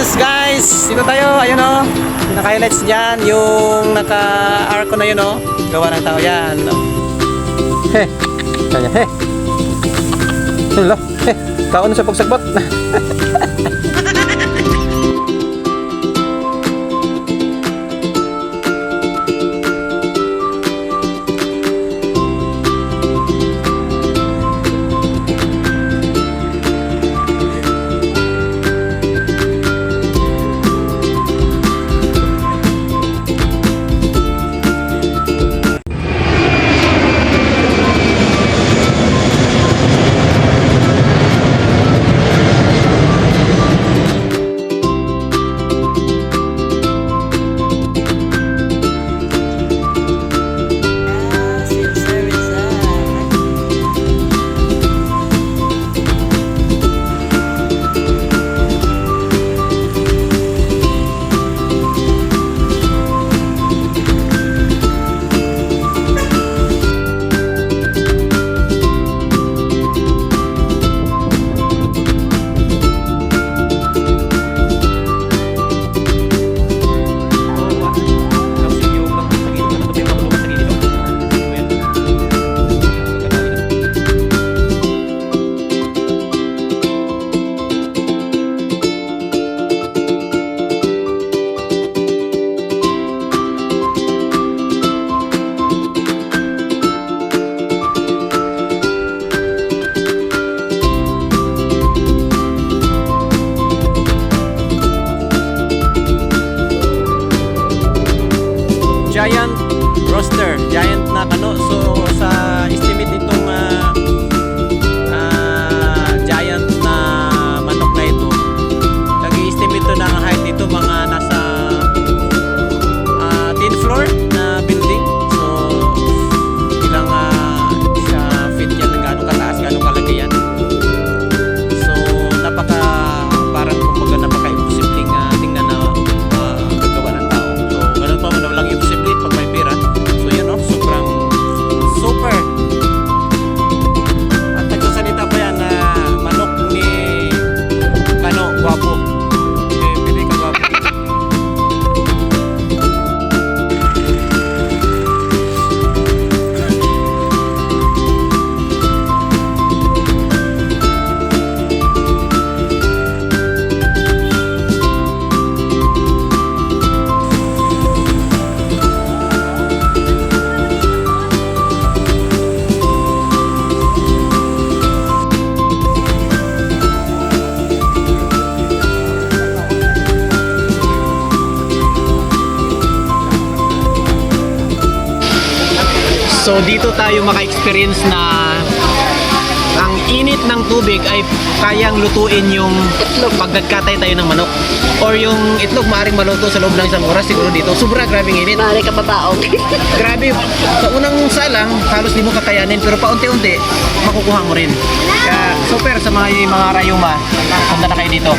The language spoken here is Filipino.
Yes guys, dito tayo, ayun o. Naka-highlights dyan, yung naka-arco na yun o. Gawa ng tao yan. Heh, kaya heh. Hello, heh. Kaon sa pagsagbot. Giant roaster, giant na kano. So sa estimate itong giant na manok na ito, nag-i-estimate ito ng height nito mga nasa 10th floor na building. So ilang sa feet yan, gaano kataas, gaano kalaki yan. So napaka parang kumbaga napaka-imposibleng tingnan na gagawa ng tao. So ganun pa man lang imposible pag may pera. So yun o, sobrang super. At nagsasalita pa yan na manok ni Kano, gwapo. Pili ka gwapo. So dito tayo maka-experience na ang init ng tubig ay kayang lutuin yung itlog pag nagkatay tayo ng manok. Or yung itlog maaaring maluto sa loob ng isang oras siguro dito. Sobra grabing init. Maaari ka papaog. Grabe. Sa unang salang, halos di mo kakayanin. Pero paunti-unti, makukuha mo rin. Kaya super sa mga rayuma. Punta na kayo dito.